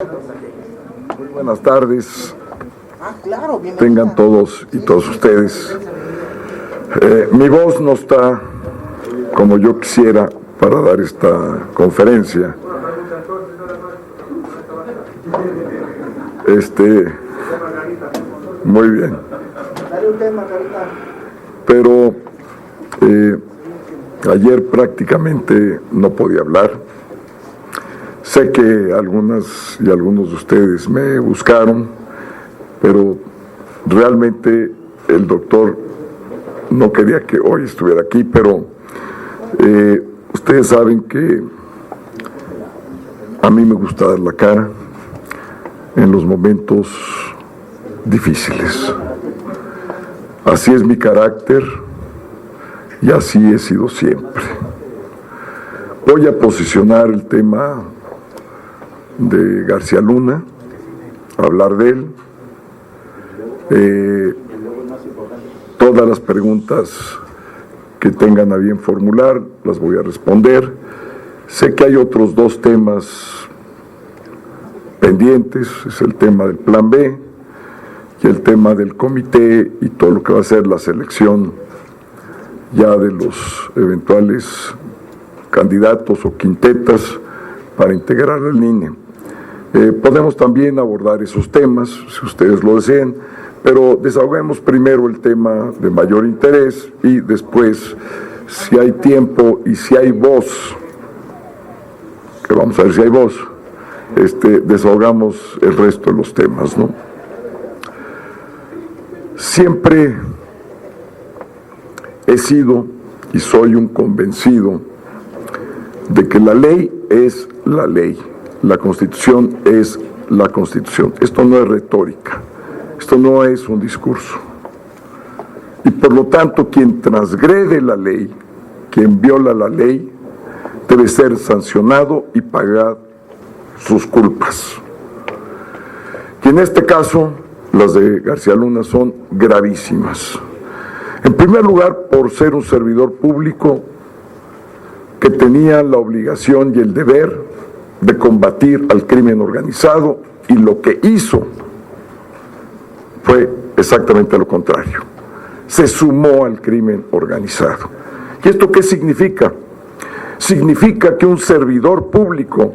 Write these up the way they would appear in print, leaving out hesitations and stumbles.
Muy buenas tardes. Tengan todos y todas ustedes. Mi voz no está como yo quisiera para dar esta conferencia. Muy bien. Pero ayer prácticamente no podía hablar. Sé que algunas y algunos de ustedes me buscaron, pero realmente el doctor no quería que hoy estuviera aquí, pero ustedes saben que a mí me gusta dar la cara en los momentos difíciles. Así es mi carácter y así he sido siempre. Voy a posicionar el tema de García Luna, hablar de él, todas las preguntas que tengan a bien formular las voy a responder. Sé que hay otros dos temas pendientes, es el tema del plan B y el tema del comité y todo lo que va a ser la selección ya de los eventuales candidatos o quintetas para integrar el INE. Podemos también abordar esos temas, si ustedes lo desean, pero desahoguemos primero el tema de mayor interés y después, si hay tiempo y si hay voz, que vamos a ver si hay voz, desahogamos el resto de los temas, ¿no? Siempre he sido y soy un convencido de que la ley es la ley. La Constitución es la Constitución. Esto no es retórica, esto no es un discurso. Y por lo tanto, quien transgrede la ley, quien viola la ley, debe ser sancionado y pagar sus culpas. Y en este caso, las de García Luna son gravísimas. En primer lugar, por ser un servidor público que tenía la obligación y el deber de combatir al crimen organizado, y lo que hizo fue exactamente lo contrario. Se sumó al crimen organizado. ¿Y esto qué significa? Significa que un servidor público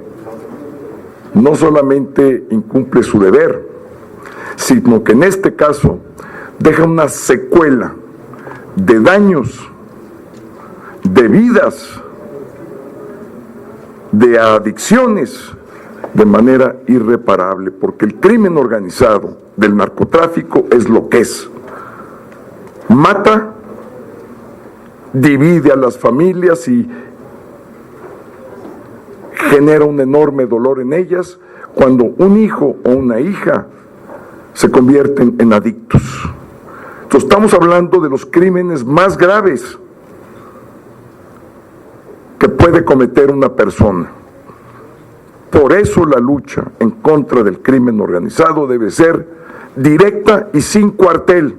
no solamente incumple su deber, sino que en este caso deja una secuela de daños, de vidas, de adicciones de manera irreparable, porque el crimen organizado del narcotráfico es lo que es. Mata, divide a las familias y genera un enorme dolor en ellas cuando un hijo o una hija se convierten en adictos. Entonces, estamos hablando de los crímenes más graves que puede cometer una persona. Por eso la lucha en contra del crimen organizado debe ser directa y sin cuartel,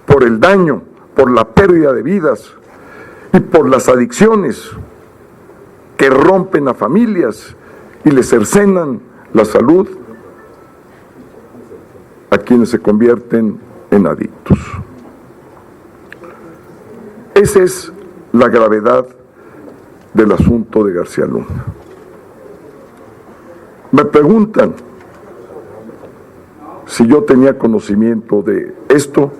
por el daño, por la pérdida de vidas y por las adicciones que rompen a familias y les cercenan la salud a quienes se convierten en adictos. Esa es la gravedad del asunto de García Luna. Me preguntan si yo tenía conocimiento de esto.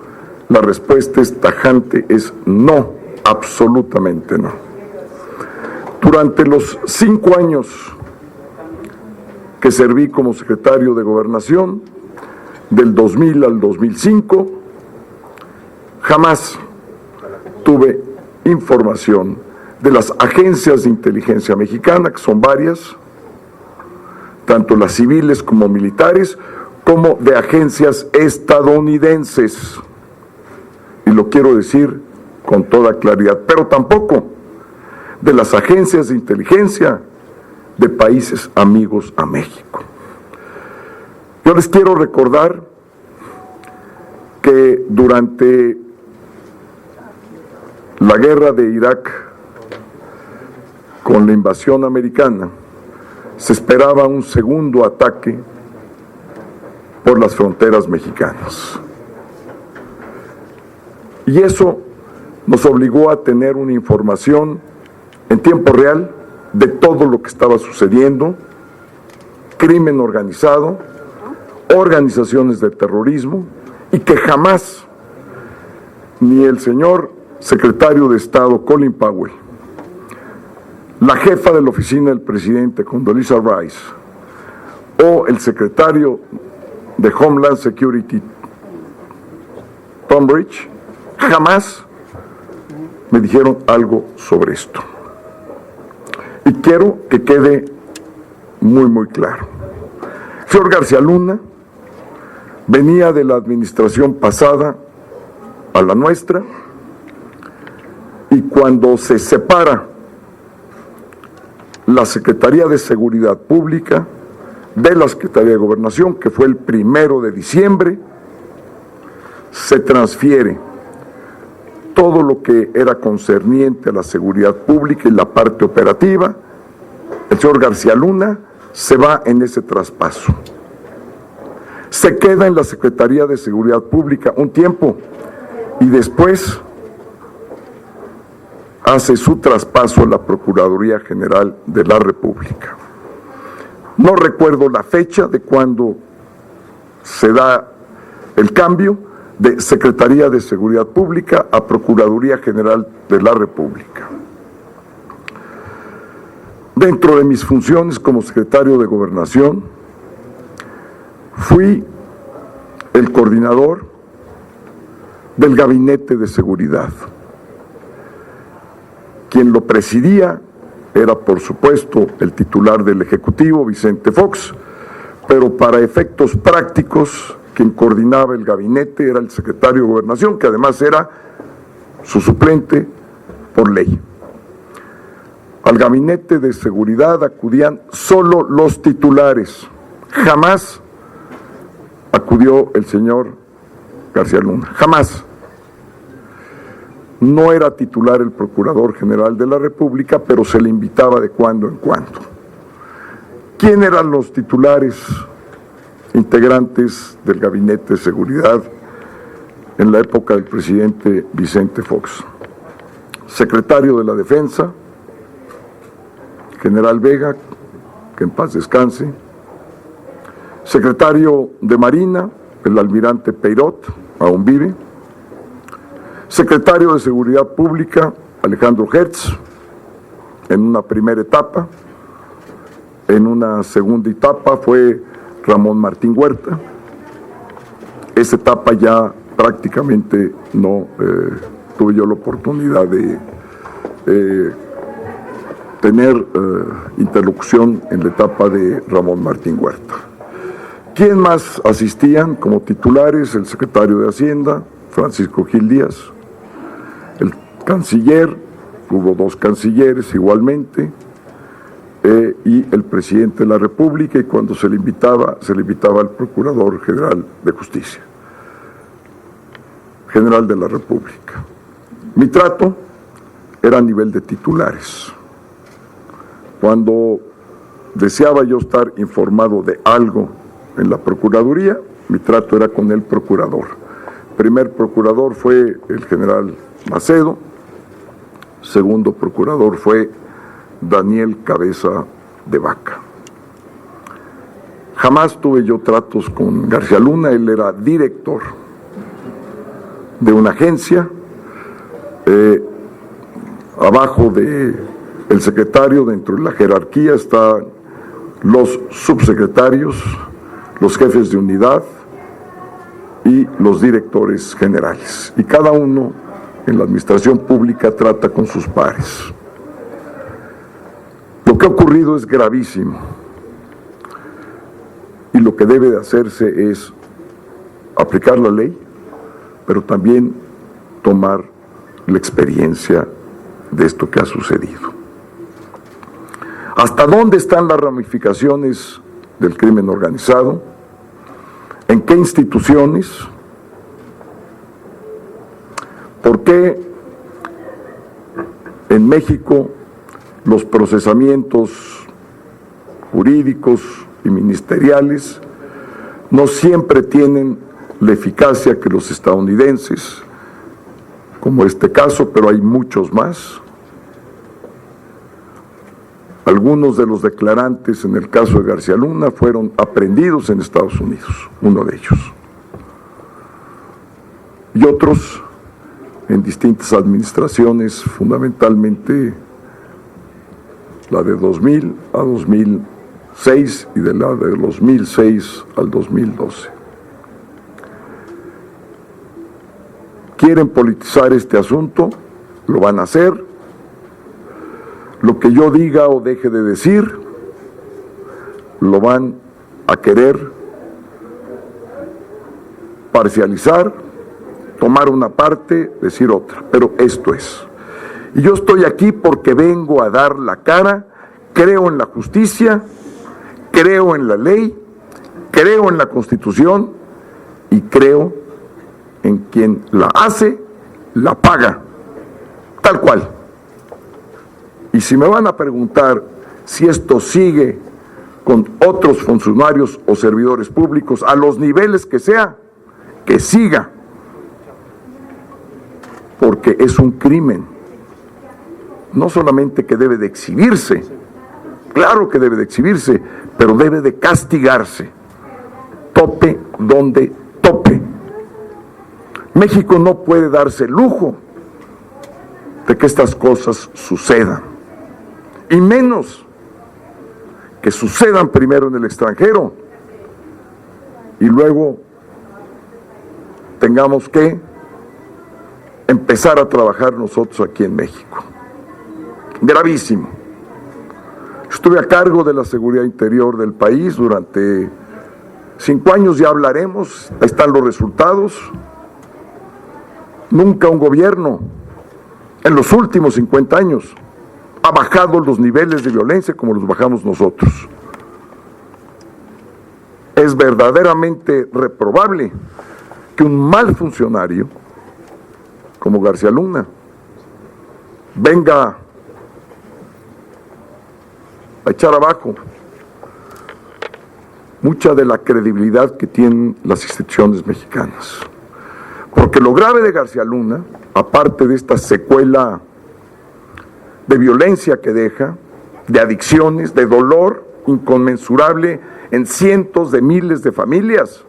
La respuesta es tajante, es no, absolutamente no. Durante los 5 años que serví como secretario de Gobernación, del 2000 al 2005, jamás tuve información de las agencias de inteligencia mexicana, que son varias, tanto las civiles como militares, como de agencias estadounidenses. Y lo quiero decir con toda claridad, pero tampoco de las agencias de inteligencia de países amigos a México. Yo les quiero recordar que durante la guerra de Irak, con la invasión americana, se esperaba un segundo ataque por las fronteras mexicanas. Y eso nos obligó a tener una información en tiempo real de todo lo que estaba sucediendo, crimen organizado, organizaciones de terrorismo, y que jamás ni el señor secretario de Estado Colin Powell, la jefa de la oficina del presidente Condoleezza Rice o el secretario de Homeland Security Tom Bridge jamás me dijeron algo sobre esto. Y quiero que quede muy claro. El señor García Luna venía de la administración pasada a la nuestra, y cuando se separa la Secretaría de Seguridad Pública de la Secretaría de Gobernación, que fue el 1 de diciembre, se transfiere todo lo que era concerniente a la seguridad pública y la parte operativa. El señor García Luna se va en ese traspaso. Se queda en la Secretaría de Seguridad Pública un tiempo y después hace su traspaso a la Procuraduría General de la República. No recuerdo la fecha de cuando se da el cambio de Secretaría de Seguridad Pública a Procuraduría General de la República. Dentro de mis funciones como secretario de Gobernación, fui el coordinador del Gabinete de Seguridad. Quien lo presidía era, por supuesto, el titular del Ejecutivo, Vicente Fox, pero para efectos prácticos, quien coordinaba el gabinete era el secretario de Gobernación, que además era su suplente por ley. Al Gabinete de Seguridad acudían solo los titulares, jamás acudió el señor García Luna, jamás. No era titular el Procurador General de la República, pero se le invitaba de cuando en cuando. ¿Quién eran los titulares integrantes del Gabinete de Seguridad en la época del presidente Vicente Fox? Secretario de la Defensa, General Vega, que en paz descanse. Secretario de Marina, el almirante Peirot, aún vive. Secretario de Seguridad Pública, Alejandro Hertz, en una primera etapa. En una segunda etapa fue Ramón Martín Huerta. Esa etapa ya prácticamente no tuve yo la oportunidad de tener interlocución en la etapa de Ramón Martín Huerta. ¿Quién más asistían como titulares? El secretario de Hacienda, Francisco Gil Díaz, el canciller, hubo 2 cancilleres igualmente, y el presidente de la República, y cuando se le invitaba al Procurador General de Justicia, General de la República. Mi trato era a nivel de titulares. Cuando deseaba yo estar informado de algo en la Procuraduría, mi trato era con el Procurador. El primer Procurador fue el general Macedo, segundo Procurador fue Daniel Cabeza de Vaca. Jamás tuve yo tratos con García Luna, él era director de una agencia, abajo de el secretario, dentro de la jerarquía, están los subsecretarios, los jefes de unidad y los directores generales. Y cada uno en la administración pública trata con sus pares. Lo que ha ocurrido es gravísimo. Y lo que debe de hacerse es aplicar la ley, pero también tomar la experiencia de esto que ha sucedido. ¿Hasta dónde están las ramificaciones del crimen organizado? ¿En qué instituciones? ¿Por qué en México los procesamientos jurídicos y ministeriales no siempre tienen la eficacia que los estadounidenses, como este caso, pero hay muchos más. Algunos de los declarantes en el caso de García Luna fueron aprehendidos en Estados Unidos, uno de ellos. Y otros en distintas administraciones, fundamentalmente la de 2000 a 2006 y de la de 2006 al 2012. ¿Quieren politizar este asunto? Lo van a hacer. Lo que yo diga o deje de decir, lo van a querer parcializar, tomar una parte, decir otra, pero esto es. Y yo estoy aquí porque vengo a dar la cara, creo en la justicia, creo en la ley, creo en la Constitución y creo en quien la hace, la paga, tal cual. Y si me van a preguntar si esto sigue con otros funcionarios o servidores públicos, a los niveles que sea, que siga, porque es un crimen, no solamente que debe de exhibirse, claro que debe de exhibirse, pero debe de castigarse, tope donde tope. México no puede darse el lujo de que estas cosas sucedan, y menos que sucedan primero en el extranjero y luego tengamos que empezar a trabajar nosotros aquí en México. Gravísimo. Estuve a cargo de la seguridad interior del país durante 5 años, ya hablaremos, ahí están los resultados. Nunca un gobierno en los últimos 50 años ha bajado los niveles de violencia como los bajamos nosotros. Es verdaderamente reprobable que un mal funcionario como García Luna venga a echar abajo mucha de la credibilidad que tienen las instituciones mexicanas. Porque lo grave de García Luna, aparte de esta secuela de violencia que deja, de adicciones, de dolor inconmensurable en cientos de miles de familias,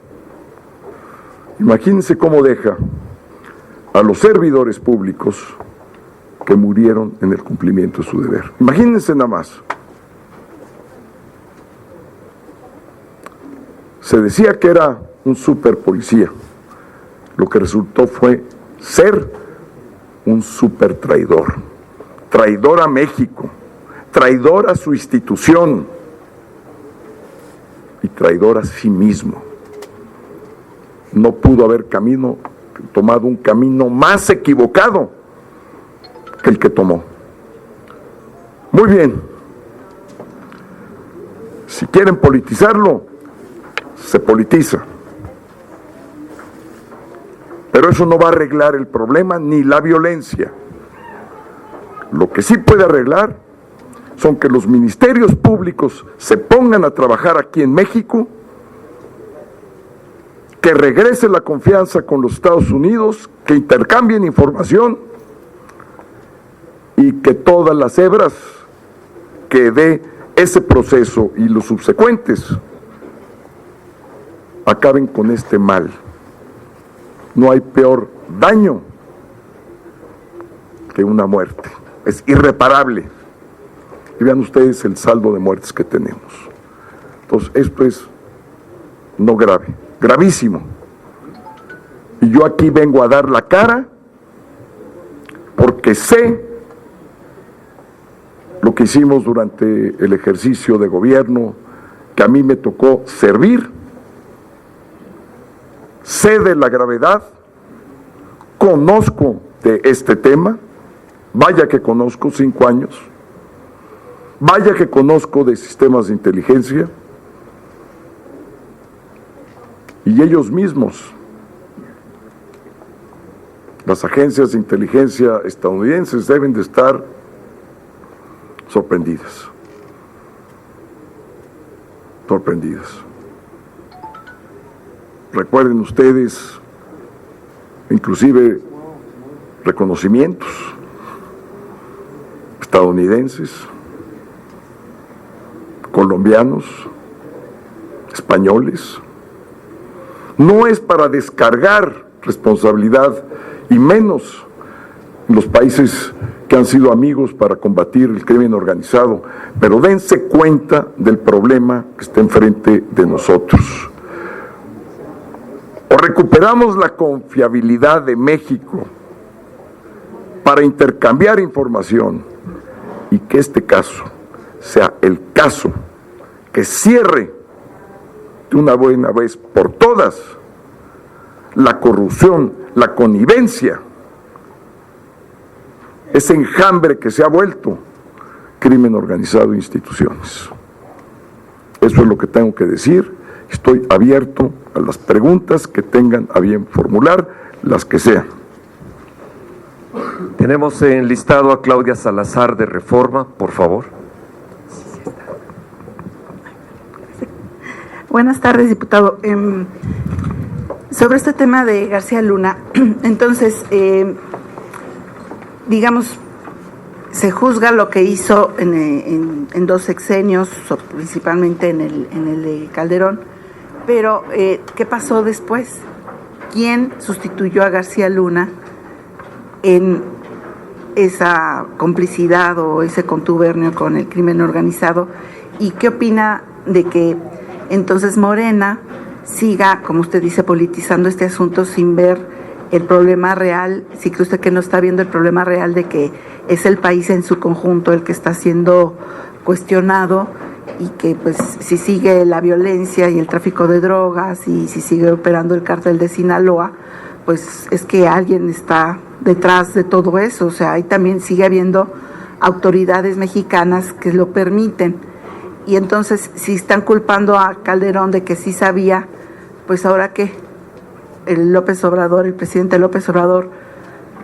imagínense cómo deja a los servidores públicos que murieron en el cumplimiento de su deber. Imagínense nada más. Se decía que era un super policía. Lo que resultó fue ser un super traidor. Traidor a México, traidor a su institución y traidor a sí mismo. No pudo haber tomado un camino más equivocado que el que tomó. Muy bien. Si quieren politizarlo, se politiza. Pero eso no va a arreglar el problema ni la violencia. Lo que sí puede arreglar son que los ministerios públicos se pongan a trabajar aquí en México, que regrese la confianza con los Estados Unidos, que intercambien información y que todas las hebras que dé ese proceso y los subsecuentes acaben con este mal. No hay peor daño que una muerte. Es irreparable. Y vean ustedes el saldo de muertes que tenemos. Entonces, esto es no grave, gravísimo. Y yo aquí vengo a dar la cara porque sé lo que hicimos durante el ejercicio de gobierno que a mí me tocó servir. Sé de la gravedad, conozco de este tema. Vaya que conozco 5 años, vaya que conozco de sistemas de inteligencia, y ellos mismos, las agencias de inteligencia estadounidenses, deben de estar sorprendidas. sorprendidas. Recuerden ustedes, inclusive reconocimientos estadounidenses, colombianos, españoles. No es para descargar responsabilidad, y menos en los países que han sido amigos para combatir el crimen organizado, pero dense cuenta del problema que está enfrente de nosotros. O recuperamos la confiabilidad de México para intercambiar información y que este caso sea el caso que cierre de una buena vez por todas la corrupción, la connivencia, ese enjambre que se ha vuelto crimen organizado e instituciones. Eso es lo que tengo que decir. Estoy abierto a las preguntas que tengan a bien formular, las que sean. Tenemos enlistado a Claudia Salazar de Reforma, por favor. Buenas tardes, diputado. Sobre este tema de García Luna, entonces, digamos, se juzga lo que hizo en dos sexenios, principalmente en el de Calderón, pero ¿qué pasó después? ¿Quién sustituyó a García Luna en esa complicidad o ese contubernio con el crimen organizado? ¿Y qué opina de que entonces Morena siga, como usted dice, politizando este asunto sin ver el problema real? ¿Sí cree usted que no está viendo el problema real de que es el país en su conjunto el que está siendo cuestionado y que pues si sigue la violencia y el tráfico de drogas y si sigue operando el cártel de Sinaloa, pues es que alguien está detrás de todo eso? O sea, ahí también sigue habiendo autoridades mexicanas que lo permiten. Y entonces, si están culpando a Calderón de que sí sabía, pues ahora ¿qué? El presidente López Obrador,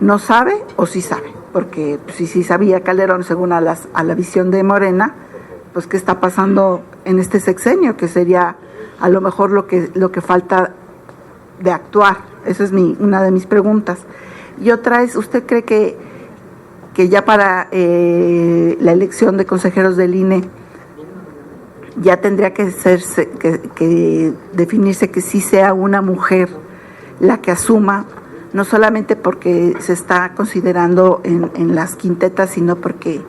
¿no sabe o sí sabe? Porque si sí sabía Calderón, según a la visión de Morena, pues ¿qué está pasando en este sexenio? Que sería a lo mejor lo que falta de actuar. Esa es una de mis preguntas. Y otra es, ¿usted cree que ya para la elección de consejeros del INE ya tendría que definirse que sí sea una mujer la que asuma, no solamente porque se está considerando en las quintetas, sino porque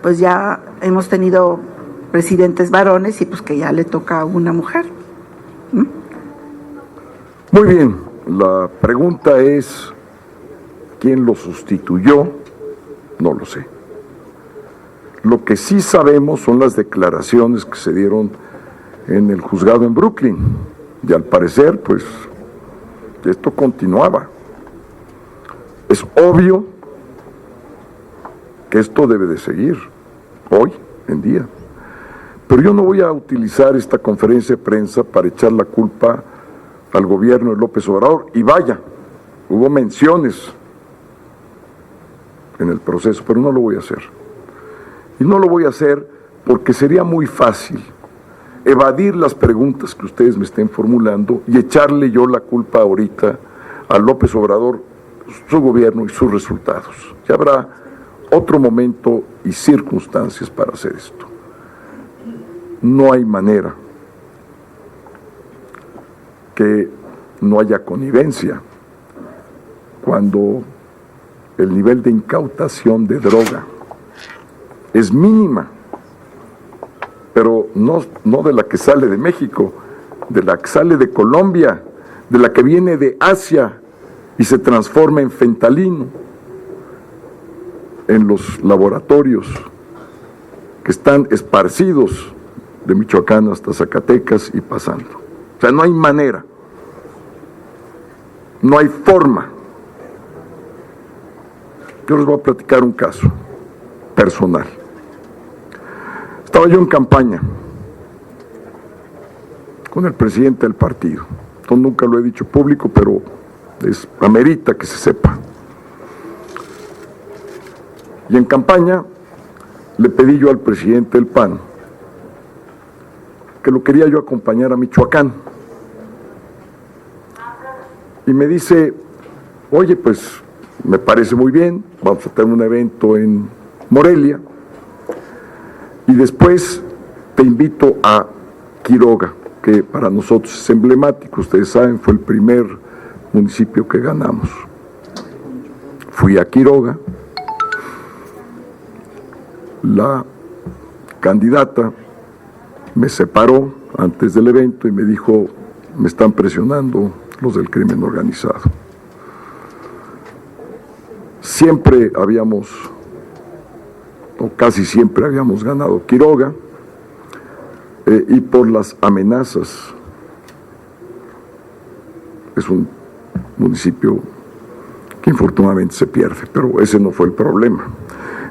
pues ya hemos tenido presidentes varones y pues que ya le toca a una mujer? Muy bien, la pregunta es, ¿quién lo sustituyó? No lo sé. Lo que sí sabemos son las declaraciones que se dieron en el juzgado en Brooklyn, y al parecer, pues, esto continuaba. Es obvio que esto debe de seguir, hoy en día. Pero yo no voy a utilizar esta conferencia de prensa para echar la culpa al gobierno de López Obrador. Y vaya, hubo menciones en el proceso, pero no lo voy a hacer. Y no lo voy a hacer porque sería muy fácil evadir las preguntas que ustedes me estén formulando y echarle yo la culpa ahorita a López Obrador, su gobierno y sus resultados. Ya habrá otro momento y circunstancias para hacer esto. No hay manera que no haya connivencia cuando el nivel de incautación de droga es mínima, pero no de la que sale de México, de la que sale de Colombia, de la que viene de Asia y se transforma en fentanilo en los laboratorios que están esparcidos de Michoacán hasta Zacatecas y pasando. O sea, no hay manera, no hay forma. Yo les voy a platicar un caso personal. Estaba yo en campaña con el presidente del partido. Esto nunca lo he dicho público, pero amerita que se sepa. Y en campaña le pedí yo al presidente del PAN porque lo quería yo acompañar a Michoacán. Y me dice, oye, pues me parece muy bien, vamos a tener un evento en Morelia, y después te invito a Quiroga, que para nosotros es emblemático, ustedes saben, fue el primer municipio que ganamos. Fui a Quiroga, la candidata me separó antes del evento y me dijo, me están presionando los del crimen organizado. Siempre habíamos, o casi siempre habíamos ganado Quiroga, y por las amenazas, es un municipio que infortunadamente se pierde, pero ese no fue el problema.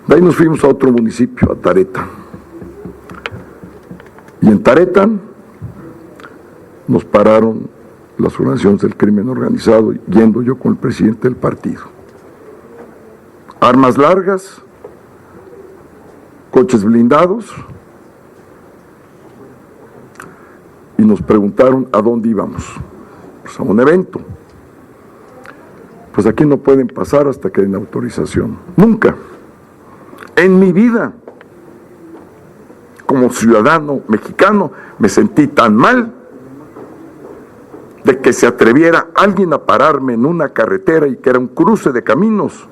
De ahí nos fuimos a otro municipio, a Tareta. Y en Tareta nos pararon las organizaciones del crimen organizado, yendo yo con el presidente del partido. Armas largas, coches blindados, y nos preguntaron a dónde íbamos. Pues a un evento. Pues aquí no pueden pasar hasta que den autorización. Nunca. En mi vida, como ciudadano mexicano, me sentí tan mal de que se atreviera alguien a pararme en una carretera y que era un cruce de caminos,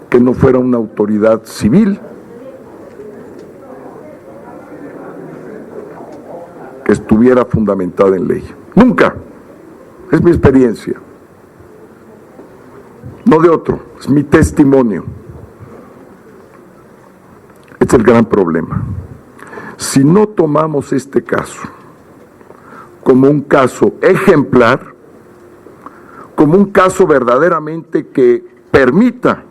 que no fuera una autoridad civil, que estuviera fundamentada en ley. Nunca. Es mi experiencia. No de otro, es mi testimonio. Este es el gran problema. Si no tomamos este caso como un caso ejemplar, como un caso verdaderamente que permita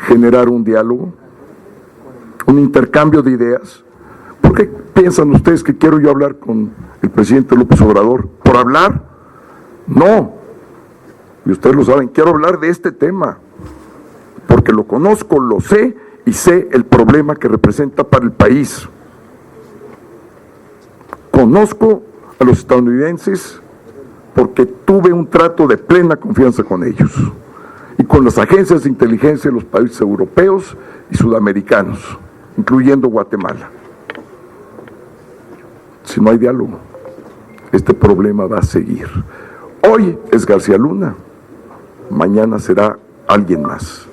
generar un diálogo, un intercambio de ideas. ¿Por qué piensan ustedes que quiero yo hablar con el presidente López Obrador? ¿Por hablar? No. Y ustedes lo saben, quiero hablar de este tema, porque lo conozco, lo sé, y sé el problema que representa para el país. Conozco a los estadounidenses porque tuve un trato de plena confianza con ellos y con las agencias de inteligencia de los países europeos y sudamericanos, incluyendo Guatemala. Si no hay diálogo, este problema va a seguir. Hoy es García Luna, mañana será alguien más.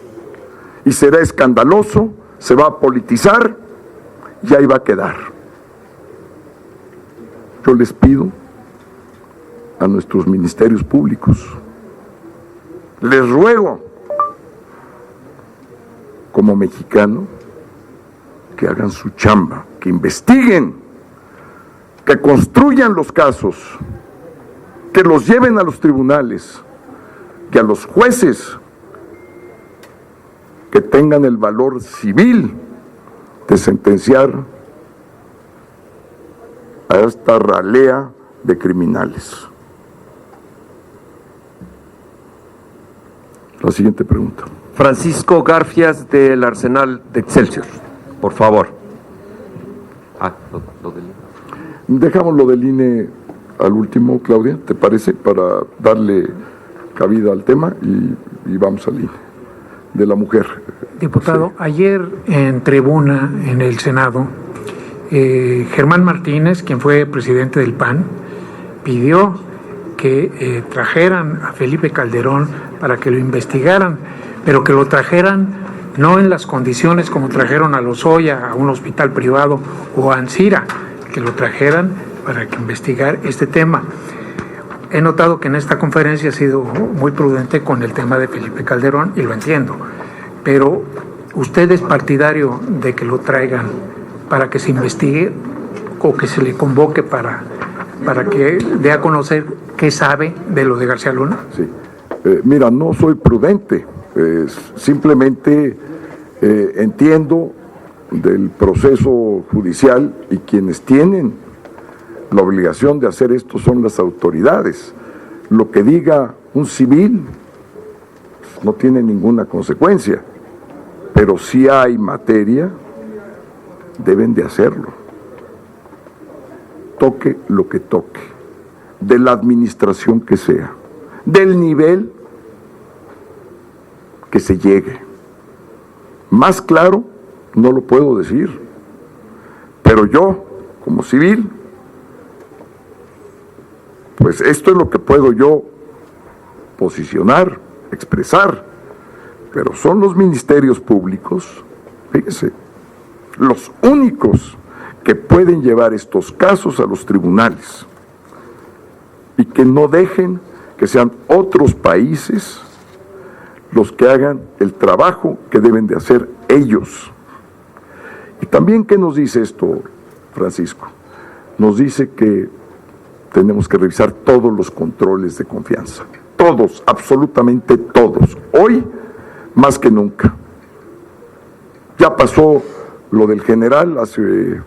Y será escandaloso, se va a politizar y ahí va a quedar. Yo les pido a nuestros ministerios públicos, les ruego, como mexicano, que hagan su chamba, que investiguen, que construyan los casos, que los lleven a los tribunales, que a los jueces que tengan el valor civil de sentenciar a esta ralea de criminales. La siguiente pregunta. Francisco Garfias, del Arsenal de Excelsior, por favor. Lo del INE. Dejamos lo del INE al último, Claudia, ¿te parece? Para darle cabida al tema y vamos al INE. De la mujer. Diputado, Sí. Ayer en tribuna en el Senado, Germán Martínez, quien fue presidente del PAN, pidió que trajeran a Felipe Calderón para que lo investigaran, pero que lo trajeran no en las condiciones como trajeron a Lozoya, a un hospital privado, o a Ancira, que lo trajeran para que investigar este tema. He notado que en esta conferencia ha sido muy prudente con el tema de Felipe Calderón, y lo entiendo, pero ¿usted es partidario de que lo traigan para que se investigue o que se le convoque para que dé a conocer qué sabe de lo de García Luna? Sí. Mira, no soy prudente, simplemente entiendo del proceso judicial y quienes tienen la obligación de hacer esto son las autoridades. Lo que diga un civil no tiene ninguna consecuencia, pero si hay materia, deben de hacerlo. toque lo que toque, de la administración que sea, del nivel que se llegue. Más claro no lo puedo decir, pero yo, como civil, pues esto es lo que puedo yo posicionar, expresar, pero son los ministerios públicos, fíjese, los únicos que pueden llevar estos casos a los tribunales y que no dejen que sean otros países los que hagan el trabajo que deben de hacer ellos. Y también, ¿qué nos dice esto, Francisco? Nos dice que tenemos que revisar todos los controles de confianza, todos, absolutamente todos, hoy más que nunca. Ya pasó lo del general hace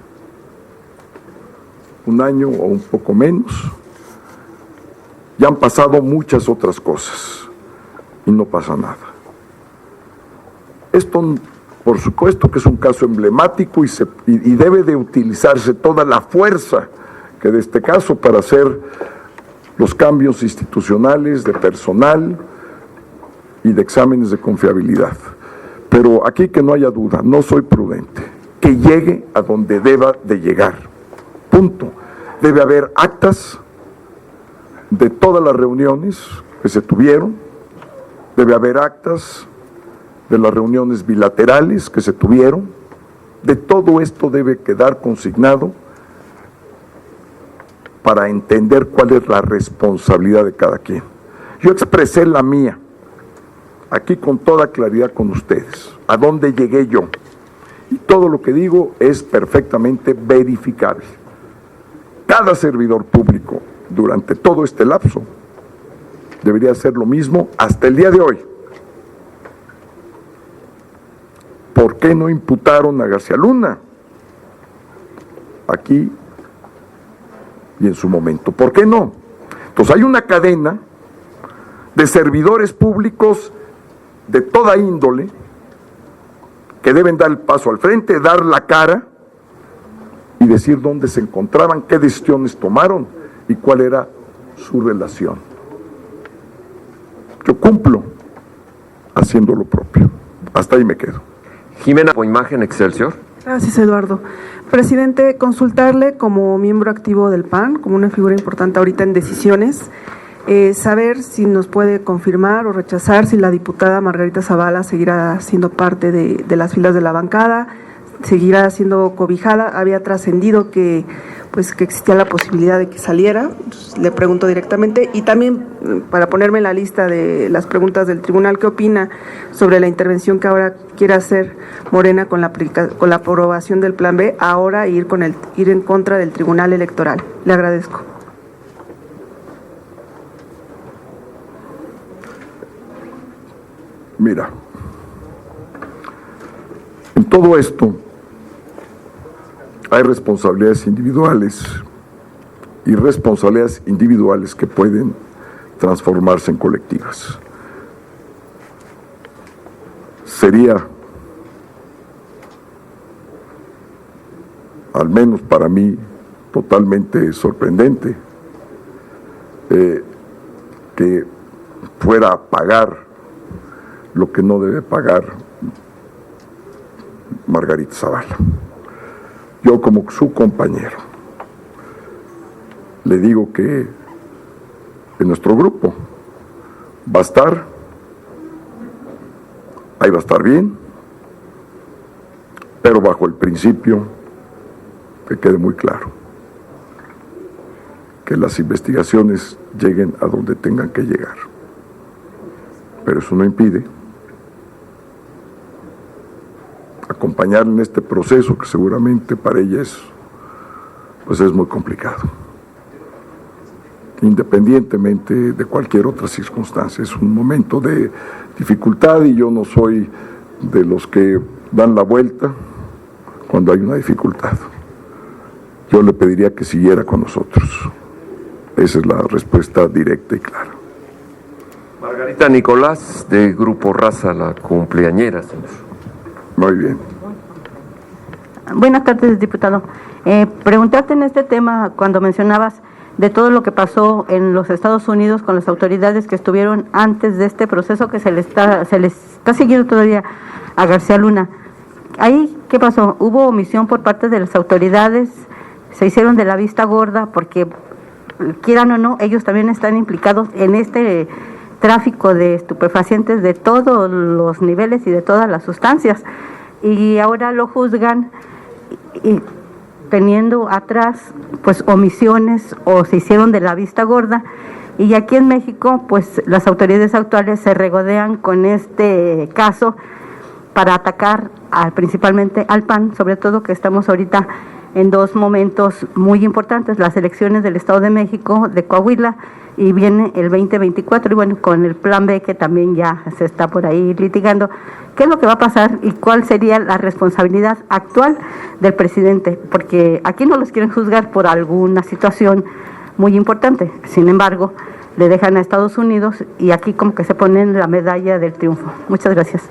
un año o un poco menos, ya han pasado muchas otras cosas y no pasa nada. Esto, por supuesto que es un caso emblemático y debe de utilizarse toda la fuerza que de este caso para hacer los cambios institucionales de personal y de exámenes de confiabilidad. Pero aquí que no haya duda, no soy prudente, que llegue a donde deba de llegar. Punto. Debe haber actas de todas las reuniones que se tuvieron, debe haber actas de las reuniones bilaterales que se tuvieron, de todo esto debe quedar consignado para entender cuál es la responsabilidad de cada quien. Yo expresé la mía, aquí con toda claridad con ustedes, a dónde llegué yo, y todo lo que digo es perfectamente verificable. Cada servidor público durante todo este lapso debería hacer lo mismo hasta el día de hoy. ¿Por qué no imputaron a García Luna? Aquí y en su momento. ¿Por qué no? Entonces hay una cadena de servidores públicos de toda índole que deben dar el paso al frente, dar la cara y decir dónde se encontraban, qué decisiones tomaron y cuál era su relación. Yo cumplo haciendo lo propio. Hasta ahí me quedo. Jimena, por imagen Excelsior. Gracias, Eduardo. Presidente, consultarle como miembro activo del PAN, como una figura importante ahorita en decisiones, saber si nos puede confirmar o rechazar si la diputada Margarita Zavala seguirá siendo parte de las filas de la bancada, seguirá siendo cobijada. Había trascendido que existía la posibilidad de que saliera. Entonces, le pregunto directamente, y también para ponerme en la lista de las preguntas del tribunal, ¿qué opina sobre la intervención que ahora quiere hacer Morena con la aprobación del Plan B, ahora ir en contra del Tribunal Electoral? Le agradezco. Mira, en todo esto hay responsabilidades individuales y responsabilidades individuales que pueden transformarse en colectivas. Sería, al menos para mí, totalmente sorprendente que fuera a pagar lo que no debe pagar Margarita Zavala. Yo, como su compañero, le digo que en nuestro grupo va a estar, ahí va a estar bien, pero bajo el principio, que quede muy claro, que las investigaciones lleguen a donde tengan que llegar. Pero eso no impide acompañar en este proceso que seguramente para ella es muy complicado, independientemente de cualquier otra circunstancia. Es un momento de dificultad y yo no soy de los que dan la vuelta cuando hay una dificultad. Yo le pediría que siguiera con nosotros. Esa es la respuesta directa y clara. Margarita Nicolás, de Grupo Raza, la cumpleañera, señor. Muy bien. Buenas tardes, diputado. Preguntarte en este tema, cuando mencionabas de todo lo que pasó en los Estados Unidos con las autoridades que estuvieron antes de este proceso que se le está siguiendo todavía a García Luna. ¿Ahí qué pasó? ¿Hubo omisión por parte de las autoridades? ¿Se hicieron de la vista gorda? Porque, quieran o no, ellos también están implicados en este tráfico de estupefacientes de todos los niveles y de todas las sustancias. Y ahora lo juzgan y teniendo atrás pues omisiones o se hicieron de la vista gorda, y aquí en México pues las autoridades actuales se regodean con este caso para atacar principalmente al PAN, sobre todo que estamos ahorita en dos momentos muy importantes, las elecciones del Estado de México, de Coahuila, y viene el 2024, y bueno, con el plan B que también ya se está por ahí litigando. ¿Qué es lo que va a pasar y cuál sería la responsabilidad actual del presidente? Porque aquí no los quieren juzgar por alguna situación muy importante, sin embargo, le dejan a Estados Unidos y aquí como que se ponen la medalla del triunfo. Muchas gracias.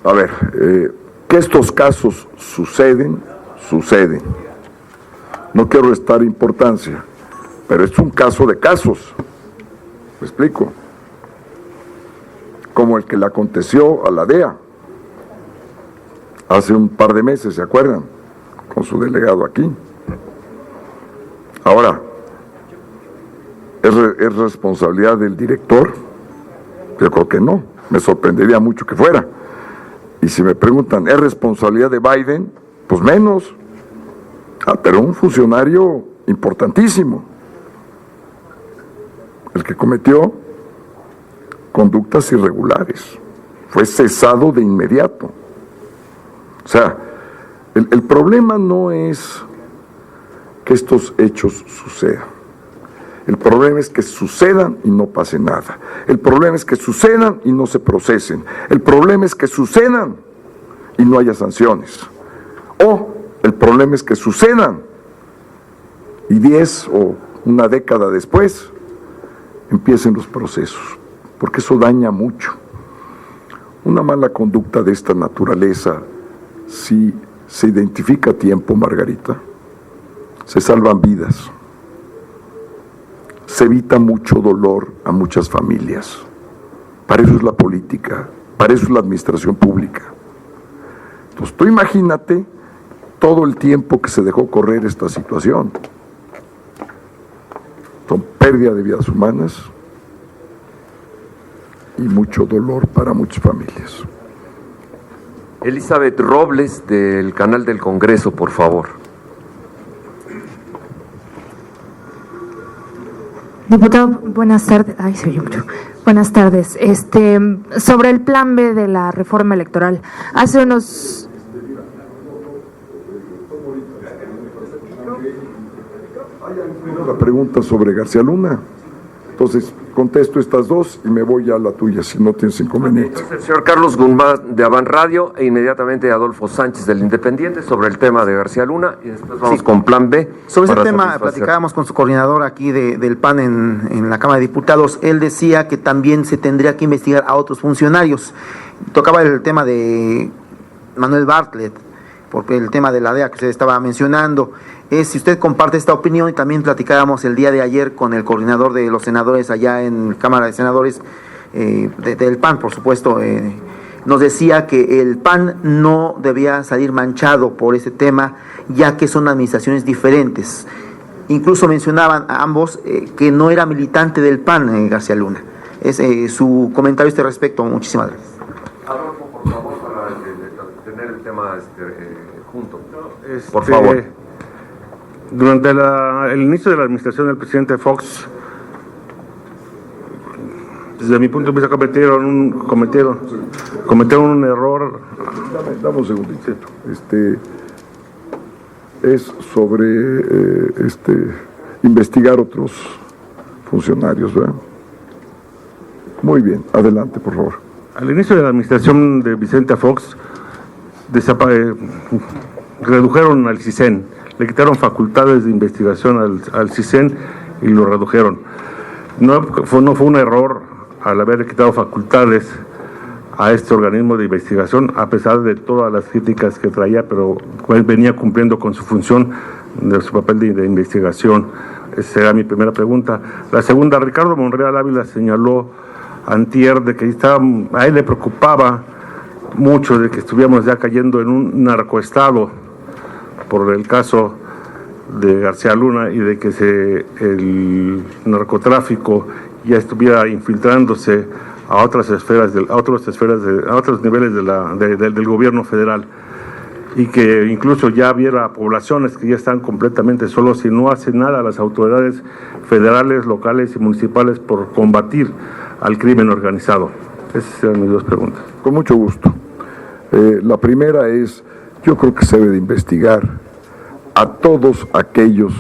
A ver, que estos casos suceden. No quiero restar importancia, pero es un caso de casos. ¿Me explico? Como el que le aconteció a la DEA hace un par de meses, ¿se acuerdan? Con su delegado aquí. Ahora, ¿es responsabilidad del director? Yo creo que no, me sorprendería mucho que fuera. Y si me preguntan, ¿es responsabilidad de Biden? Pues menos. Pero un funcionario importantísimo, el que cometió conductas irregulares, fue cesado de inmediato. O sea, el problema no es que estos hechos sucedan. El problema es que sucedan y no pase nada. El problema es que sucedan y no se procesen. El problema es que sucedan y no haya sanciones. O el problema es que sucedan y 10 o una década después empiecen los procesos, porque eso daña mucho. Una mala conducta de esta naturaleza, si se identifica a tiempo, Margarita, se salvan vidas, se evita mucho dolor a muchas familias. Para eso es la política, para eso es la administración pública. Entonces tú imagínate todo el tiempo que se dejó correr esta situación. Son pérdida de vidas humanas y mucho dolor para muchas familias. Elizabeth Robles, del canal del Congreso, por favor. Diputado, buenas tardes. Ay, se oye mucho. Buenas tardes. Sobre el plan B de la reforma electoral, hace unos... La pregunta sobre García Luna. Entonces, contesto estas dos y me voy a la tuya, si no tienes inconveniente. El señor Carlos Guzmán de Avan Radio e inmediatamente Adolfo Sánchez del Independiente sobre el tema de García Luna y después vamos con plan B. Sobre ese tema platicábamos con su coordinador aquí del PAN en la Cámara de Diputados. Él decía que también se tendría que investigar a otros funcionarios. Tocaba el tema de Manuel Bartlett, porque el tema de la DEA que se estaba mencionando. Si usted comparte esta opinión, y también platicábamos el día de ayer con el coordinador de los senadores allá en Cámara de Senadores del PAN, por supuesto, nos decía que el PAN no debía salir manchado por ese tema, ya que son administraciones diferentes. Incluso mencionaban a ambos que no era militante del PAN, García Luna. Es su comentario a este respecto. Muchísimas gracias. Adolfo, por favor, para tener el tema junto. Por favor. Durante el inicio de la administración del presidente Fox, desde mi punto de vista cometieron un error. Dame un segundito. Es sobre investigar otros funcionarios, ¿verdad? Muy bien, adelante, por favor. Al inicio de la administración de Vicente Fox, redujeron al CISEN. Le quitaron facultades de investigación al CISEN y lo redujeron. No fue un error al haber quitado facultades a este organismo de investigación, a pesar de todas las críticas que traía, pero él venía cumpliendo con su función de su papel de investigación. Esa será mi primera pregunta. La segunda, Ricardo Monreal Ávila señaló antier de que a él le preocupaba mucho de que estuviéramos ya cayendo en un narcoestado por el caso de García Luna y de que el narcotráfico ya estuviera infiltrándose a otras esferas, a otros niveles del gobierno federal, y que incluso ya hubiera poblaciones que ya están completamente solos y no hacen nada las autoridades federales, locales y municipales por combatir al crimen organizado. Esas eran mis dos preguntas. Con mucho gusto. La primera es, yo creo que se debe de investigar a todos aquellos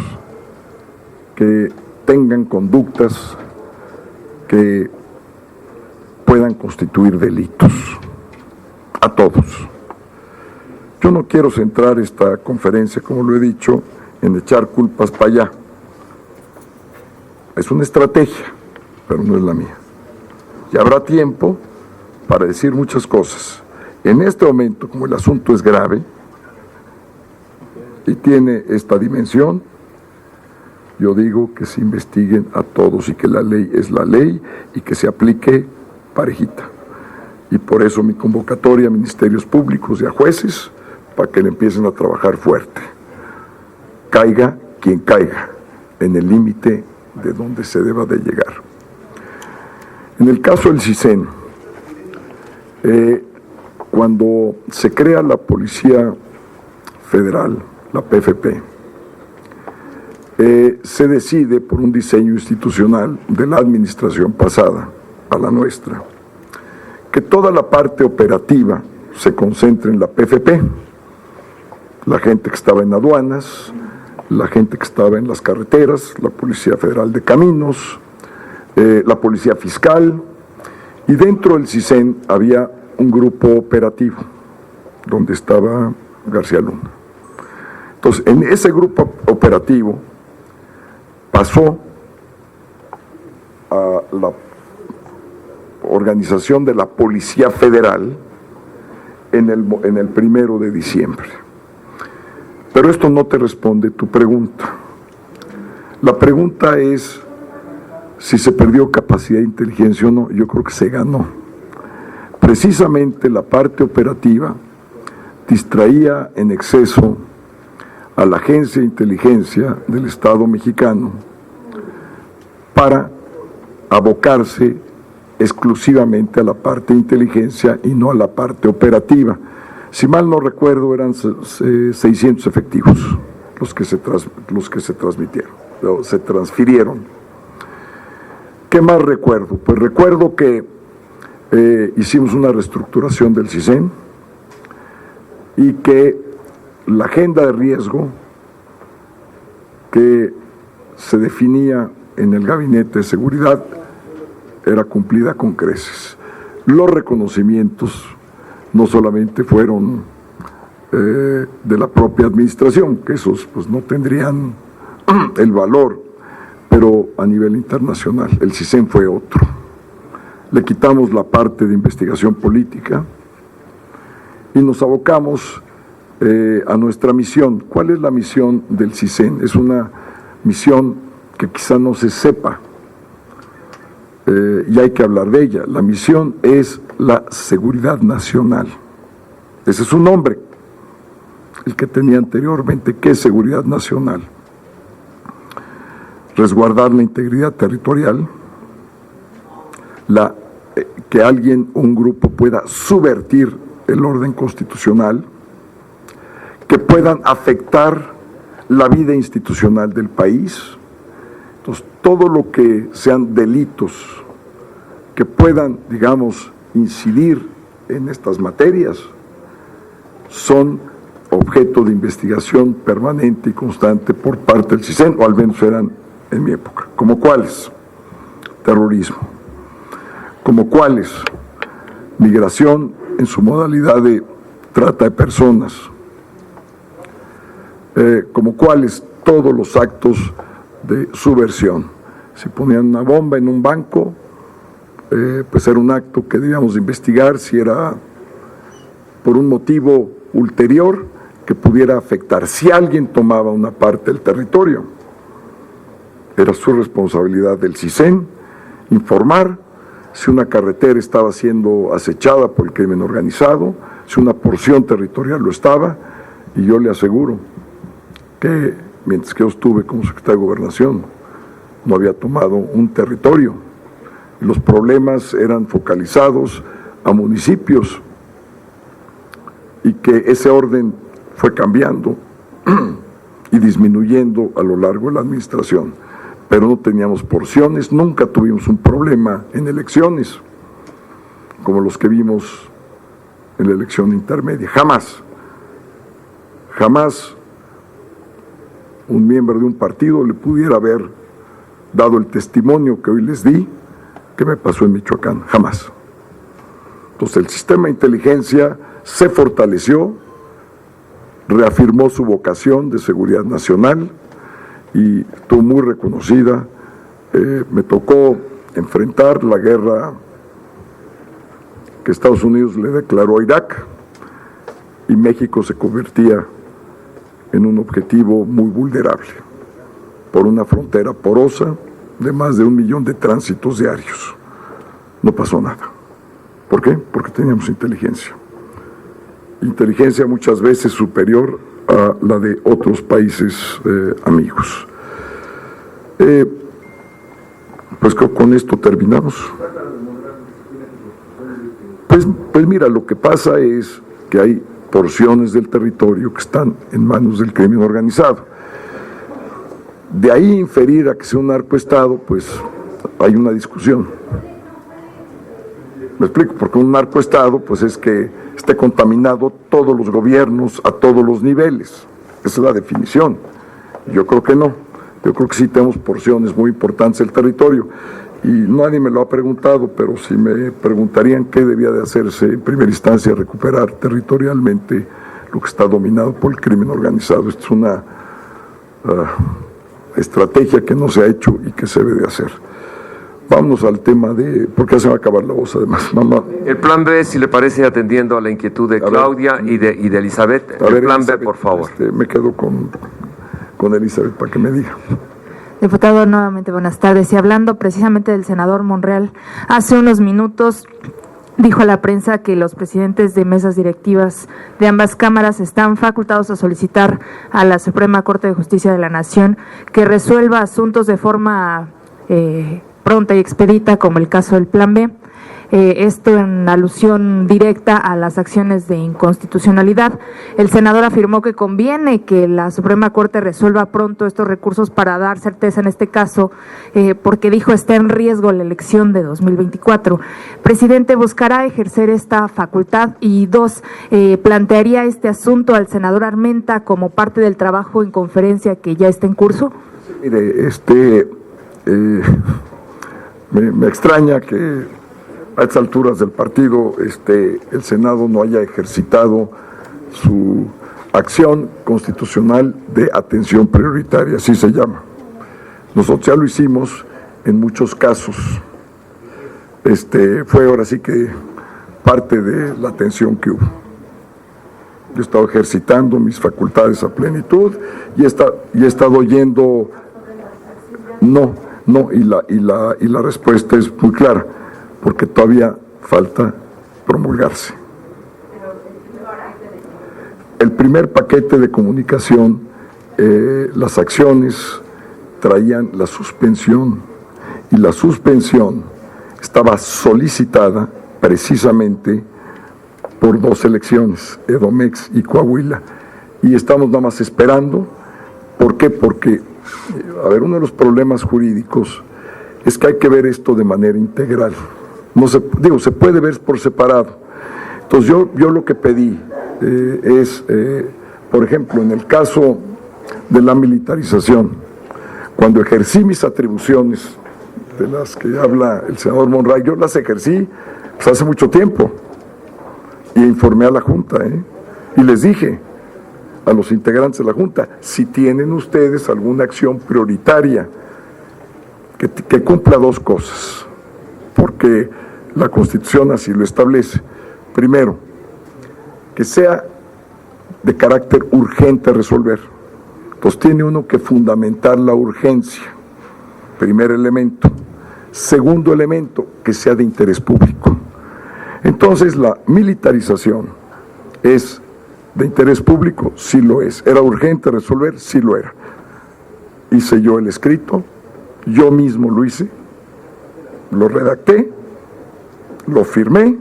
que tengan conductas que puedan constituir delitos, a todos. Yo no quiero centrar esta conferencia, como lo he dicho, en echar culpas para allá. Es una estrategia, pero no es la mía. Y habrá tiempo para decir muchas cosas. En este momento, como el asunto es grave y tiene esta dimensión, yo digo que se investiguen a todos y que la ley es la ley y que se aplique parejita. Y por eso mi convocatoria a ministerios públicos y a jueces, para que le empiecen a trabajar fuerte. Caiga quien caiga, en el límite de donde se deba de llegar. En el caso del CISEN, cuando se crea la Policía Federal, la PFP, se decide por un diseño institucional de la administración pasada a la nuestra, que toda la parte operativa se concentre en la PFP, la gente que estaba en aduanas, la gente que estaba en las carreteras, la Policía Federal de Caminos, la Policía Fiscal, y dentro del CISEN había un grupo operativo donde estaba García Luna. Entonces, en ese grupo operativo pasó a la organización de la Policía Federal en el 1 de diciembre. Pero esto no te responde tu pregunta. La pregunta es si se perdió capacidad de inteligencia o no. Yo creo que se ganó. Precisamente la parte operativa distraía en exceso a la Agencia de Inteligencia del Estado mexicano para abocarse exclusivamente a la parte de inteligencia y no a la parte operativa. Si mal no recuerdo, eran 600 efectivos los que se transfirieron. ¿Qué más recuerdo? Pues recuerdo que hicimos una reestructuración del CISEN y que la agenda de riesgo que se definía en el Gabinete de Seguridad era cumplida con creces. Los reconocimientos no solamente fueron de la propia administración, que esos pues no tendrían el valor, pero a nivel internacional. El CISEN fue otro. Le quitamos la parte de investigación política y nos abocamos a nuestra misión. ¿Cuál es la misión del CISEN? Es una misión que quizá no se sepa y hay que hablar de ella. La misión es la seguridad nacional. Ese es su nombre, el que tenía anteriormente. ¿Qué es seguridad nacional? Resguardar la integridad territorial, que alguien, un grupo pueda subvertir el orden constitucional, que puedan afectar la vida institucional del país. Entonces, todo lo que sean delitos que puedan, digamos, incidir en estas materias son objeto de investigación permanente y constante por parte del CISEN, o al menos eran en mi época. ¿Como cuáles? Terrorismo. ¿Como cuáles? Migración en su modalidad de trata de personas. Como cuáles, todos los actos de subversión. Si ponían una bomba en un banco, pues era un acto que debíamos investigar si era por un motivo ulterior que pudiera afectar. Si alguien tomaba una parte del territorio, era su responsabilidad del CISEN informar si una carretera estaba siendo acechada por el crimen organizado, si una porción territorial lo estaba, y yo le aseguro que mientras que yo estuve como secretario de Gobernación, no había tomado un territorio. Los problemas eran focalizados a municipios y que ese orden fue cambiando y disminuyendo a lo largo de la administración. Pero no teníamos porciones, nunca tuvimos un problema en elecciones, como los que vimos en la elección intermedia. Jamás un miembro de un partido le pudiera haber dado el testimonio que hoy les di, que me pasó en Michoacán, jamás. Entonces el sistema de inteligencia se fortaleció, reafirmó su vocación de seguridad nacional y estuvo muy reconocida. Me tocó enfrentar la guerra que Estados Unidos le declaró a Irak y México se convertía en un objetivo muy vulnerable por una frontera porosa de más de 1 millón de tránsitos diarios. No pasó nada. ¿Por qué? Porque teníamos inteligencia. Inteligencia muchas veces superior a la de otros países amigos. Pues con esto terminamos. Pues mira, lo que pasa es que hay porciones del territorio que están en manos del crimen organizado. De ahí inferir a que sea un narcoestado, pues hay una discusión. Me explico, porque un narcoestado pues es que esté contaminado todos los gobiernos a todos los niveles. Esa es la definición. Yo creo que no. Yo creo que sí tenemos porciones muy importantes del territorio. Y nadie me lo ha preguntado, pero si me preguntarían qué debía de hacerse en primera instancia, recuperar territorialmente lo que está dominado por el crimen organizado. Esto es una estrategia que no se ha hecho y que se debe de hacer. Vámonos al tema de... porque ya se va a acabar la voz además, mamá. El plan B, si le parece, atendiendo a la inquietud de Claudia y de Elizabeth. El plan B, por favor. Me quedo con Elizabeth para que me diga. Diputado, nuevamente buenas tardes. Y hablando precisamente del senador Monreal, hace unos minutos dijo a la prensa que los presidentes de mesas directivas de ambas cámaras están facultados a solicitar a la Suprema Corte de Justicia de la Nación que resuelva asuntos de forma pronta y expedita, como el caso del Plan B. Esto en alusión directa a las acciones de inconstitucionalidad. El senador afirmó que conviene que la Suprema Corte resuelva pronto estos recursos para dar certeza en este caso, porque dijo está en riesgo la elección de 2024. Presidente, ¿buscará ejercer esta facultad? Y dos, ¿plantearía este asunto al senador Armenta como parte del trabajo en conferencia que ya está en curso? Mire, me extraña que a estas alturas del partido el Senado no haya ejercitado su acción constitucional de atención prioritaria, así se llama. Nosotros ya lo hicimos en muchos casos. Fue ahora sí que parte de la atención que hubo. Yo he estado ejercitando mis facultades a plenitud y he estado yendo... No, y la respuesta es muy clara, porque todavía falta promulgarse. El primer paquete de comunicación, las acciones traían la suspensión, y la suspensión estaba solicitada precisamente por 2 elecciones, Edomex y Coahuila, y estamos nada más esperando. ¿Por qué? Porque, uno de los problemas jurídicos es que hay que ver esto de manera integral. Se puede ver por separado. Entonces yo lo que pedí es, por ejemplo, en el caso de la militarización, cuando ejercí mis atribuciones, de las que habla el senador Monreal, yo las ejercí pues, hace mucho tiempo, y informé a la Junta, y les dije a los integrantes de la Junta, si tienen ustedes alguna acción prioritaria que cumpla 2 cosas. porque la Constitución así lo establece. Primero, que sea de carácter urgente resolver. Entonces tiene uno que fundamentar la urgencia, primer elemento. Segundo elemento, que sea de interés público. Entonces la militarización es de interés público, sí lo es. ¿Era urgente resolver? Sí lo era. Hice yo el escrito, yo mismo lo hice, lo redacté, lo firmé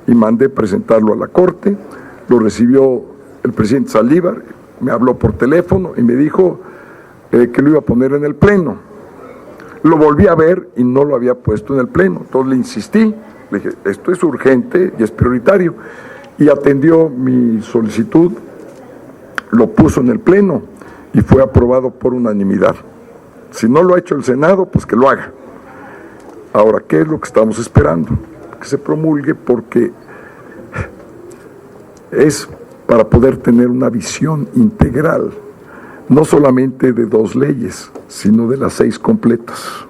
y mandé presentarlo a la Corte. Lo recibió el presidente Saldívar, me habló por teléfono y me dijo que lo iba a poner en el Pleno. Lo volví a ver y no lo había puesto en el Pleno. Entonces le insistí, le dije, esto es urgente y es prioritario. Y atendió mi solicitud, lo puso en el Pleno y fue aprobado por unanimidad. Si no lo ha hecho el Senado, pues que lo haga. Ahora, ¿qué es lo que estamos esperando? Que se promulgue, porque es para poder tener una visión integral, no solamente de 2 leyes, sino de las 6 completas.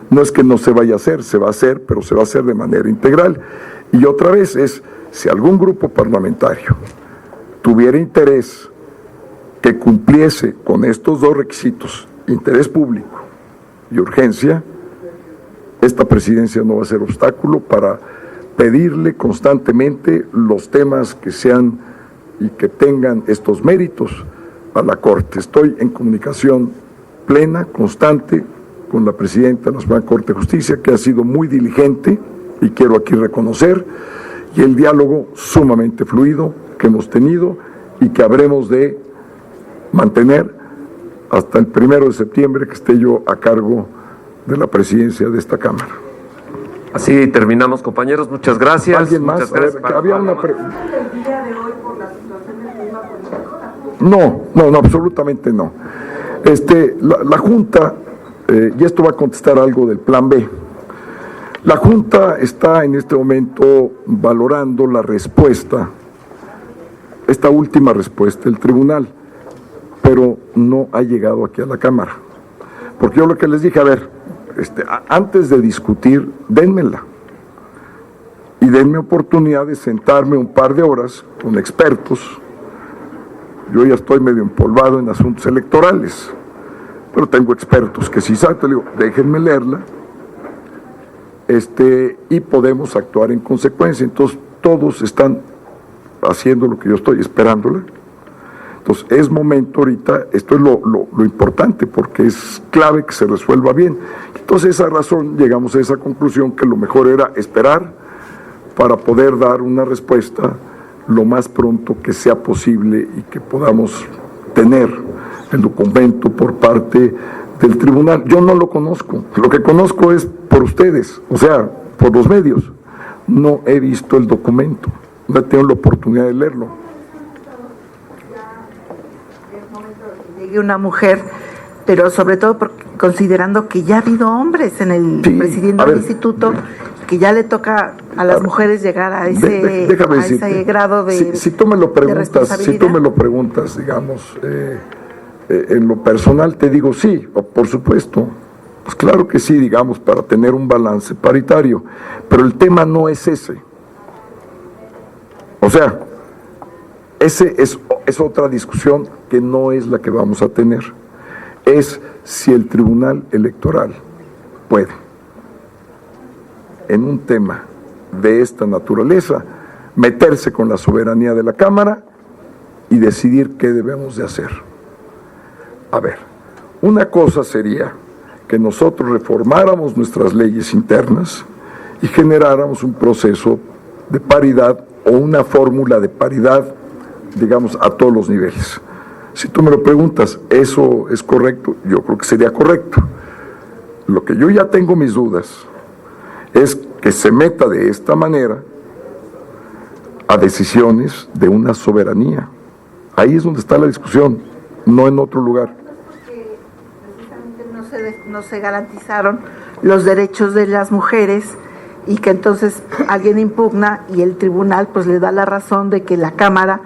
No es que no se vaya a hacer, se va a hacer, pero se va a hacer de manera integral. Y otra vez es, si algún grupo parlamentario tuviera interés que cumpliese con estos 2 requisitos, interés público y urgencia, esta presidencia no va a ser obstáculo para pedirle constantemente los temas que sean y que tengan estos méritos a la Corte. Estoy en comunicación plena, constante, con la presidenta de la Suprema Corte de Justicia, que ha sido muy diligente, y quiero aquí reconocer, y el diálogo sumamente fluido que hemos tenido y que habremos de mantener hasta el 1 de septiembre, que esté yo a cargo de la presidencia de esta Cámara. Así terminamos, compañeros. Muchas gracias. ¿Alguien más? Muchas gracias. Había una No, absolutamente no. La Junta, y esto va a contestar algo del Plan B, la Junta está en este momento valorando la respuesta, esta última respuesta del tribunal, pero no ha llegado aquí a la Cámara. Porque yo lo que les dije, a ver, antes de discutir, dénmela. Y denme oportunidad de sentarme un par de horas con expertos. Yo ya estoy medio empolvado en asuntos electorales, pero tengo expertos que si saben, te digo, déjenme leerla, y podemos actuar en consecuencia. Entonces, todos están haciendo lo que yo estoy esperándola. Entonces, es momento ahorita, esto es lo importante, porque es clave que se resuelva bien. Entonces, esa razón, llegamos a esa conclusión que lo mejor era esperar para poder dar una respuesta lo más pronto que sea posible y que podamos tener el documento por parte del tribunal. Yo no lo conozco, lo que conozco es por ustedes, o sea, por los medios. No he visto el documento, no he tenido la oportunidad de leerlo. Llegue una mujer, pero sobre todo considerando que ya ha habido hombres en el presidiendo el instituto, que ya le toca a las mujeres llegar a ese, ese grado de si tú me lo preguntas, digamos, en lo personal te digo sí, por supuesto, pues claro que sí, digamos, para tener un balance paritario, pero el tema no es ese. O sea, ese es otra discusión que no es la que vamos a tener. Es si el Tribunal Electoral puede, en un tema de esta naturaleza, meterse con la soberanía de la Cámara y decidir qué debemos de hacer. A ver, una cosa sería que nosotros reformáramos nuestras leyes internas y generáramos un proceso de paridad o una fórmula de paridad, digamos, a todos los niveles. Si tú me lo preguntas, ¿eso es correcto? Yo creo que sería correcto. Lo que yo ya tengo mis dudas es que se meta de esta manera a decisiones de una soberanía. Ahí es donde está la discusión, no en otro lugar. Precisamente no se garantizaron los derechos de las mujeres y que entonces alguien impugna y el tribunal pues le da la razón de que la Cámara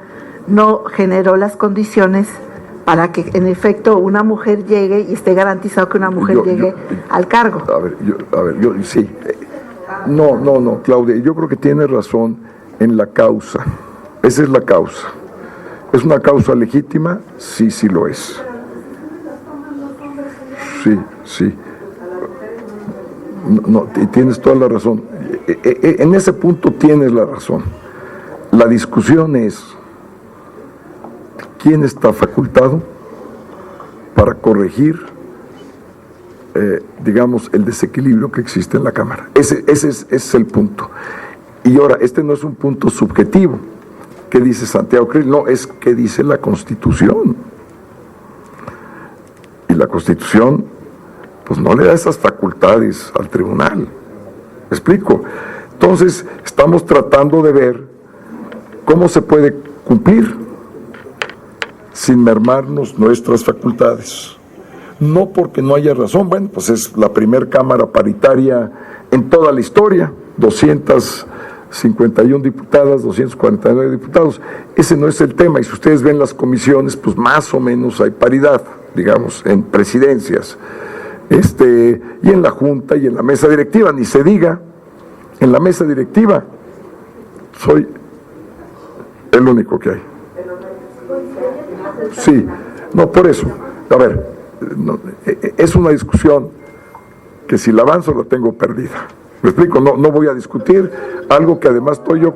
no generó las condiciones para que en efecto una mujer llegue y esté garantizado que una mujer llegue al cargo. Sí. No, Claudia, yo creo que tienes razón en la causa. Esa es la causa. ¿Es una causa legítima? Sí, sí lo es. Sí. No, y tienes toda la razón. En ese punto tienes la razón. La discusión es quién está facultado para corregir, digamos, el desequilibrio que existe en la Cámara. Ese es el punto. Y ahora, este no es un punto subjetivo. ¿Qué dice Santiago Krill? No, es que dice la Constitución. Y la Constitución, pues no le da esas facultades al tribunal. ¿Me explico? Entonces, estamos tratando de ver cómo se puede cumplir sin mermarnos nuestras facultades. No porque no haya razón, bueno, pues es la primer Cámara paritaria en toda la historia, 251 diputadas, 249 diputados. Ese no es el tema, y si ustedes ven las comisiones, pues más o menos hay paridad, digamos, en presidencias, y en la Junta y en la mesa directiva, ni se diga, en la mesa directiva soy el único que hay. Sí, no, por eso, a ver, no, es una discusión que si la avanzo la tengo perdida. ¿Me explico? No voy a discutir algo que además estoy yo.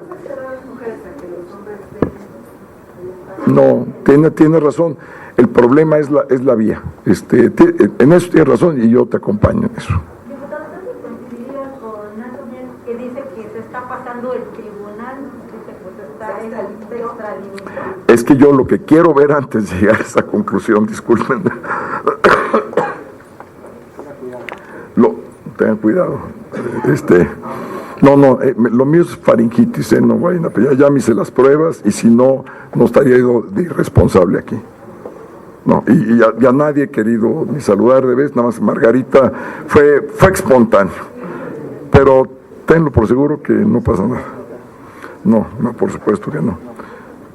No, tiene razón. El problema es la vía. En eso tienes razón y yo te acompaño en eso. Diputado, ¿estás coincidido con Antonio que dice que se está pasando el tribunal? Dice que se está extralimitando. Es que yo lo que quiero ver antes de llegar a esa conclusión, disculpen. Tengan cuidado. Lo mío es faringitis, no vayan a pedir. Ya me hice las pruebas y si no estaría yo de irresponsable aquí. No, y ya nadie he querido ni saludar de vez, nada más Margarita fue espontáneo. Pero tenlo por seguro que no pasa nada. No, por supuesto que no.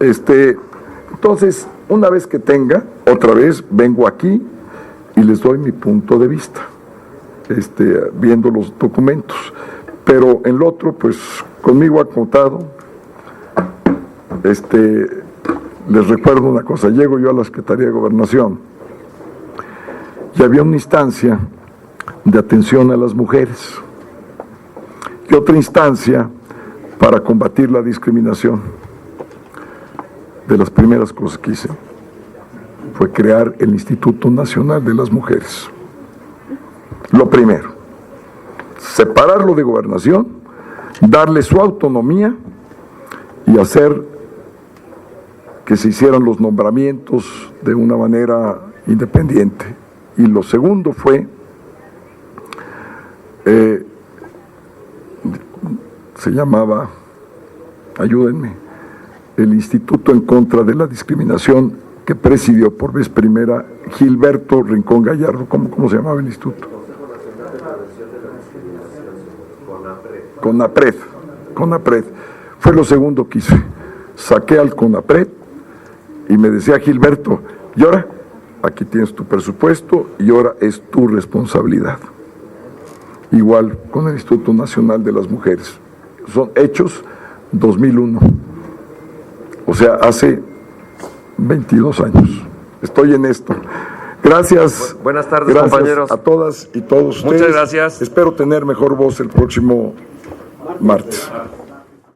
Entonces, una vez que tenga, otra vez vengo aquí y les doy mi punto de vista, viendo los documentos. Pero en lo otro, pues, conmigo ha contado. Les recuerdo una cosa, llego yo a la Secretaría de Gobernación y había una instancia de atención a las mujeres y otra instancia para combatir la discriminación. De las primeras cosas que hice fue crear el Instituto Nacional de las Mujeres. Lo primero, separarlo de Gobernación, darle su autonomía y hacer que se hicieran los nombramientos de una manera independiente. Y lo segundo fue, se llamaba, ayúdenme, el Instituto en contra de la discriminación, que presidió por vez primera Gilberto Rincón Gallardo. ¿Cómo se llamaba el instituto? CONAPRED. Fue lo segundo que hice. Saqué al CONAPRED y me decía Gilberto, y ahora aquí tienes tu presupuesto y ahora es tu responsabilidad. Igual con el Instituto Nacional de las Mujeres. Son hechos 2001. O sea, hace 22 años. Estoy en esto. Gracias. Buenas tardes, compañeros. A todas y todos ustedes. Muchas gracias. Espero tener mejor voz el próximo martes.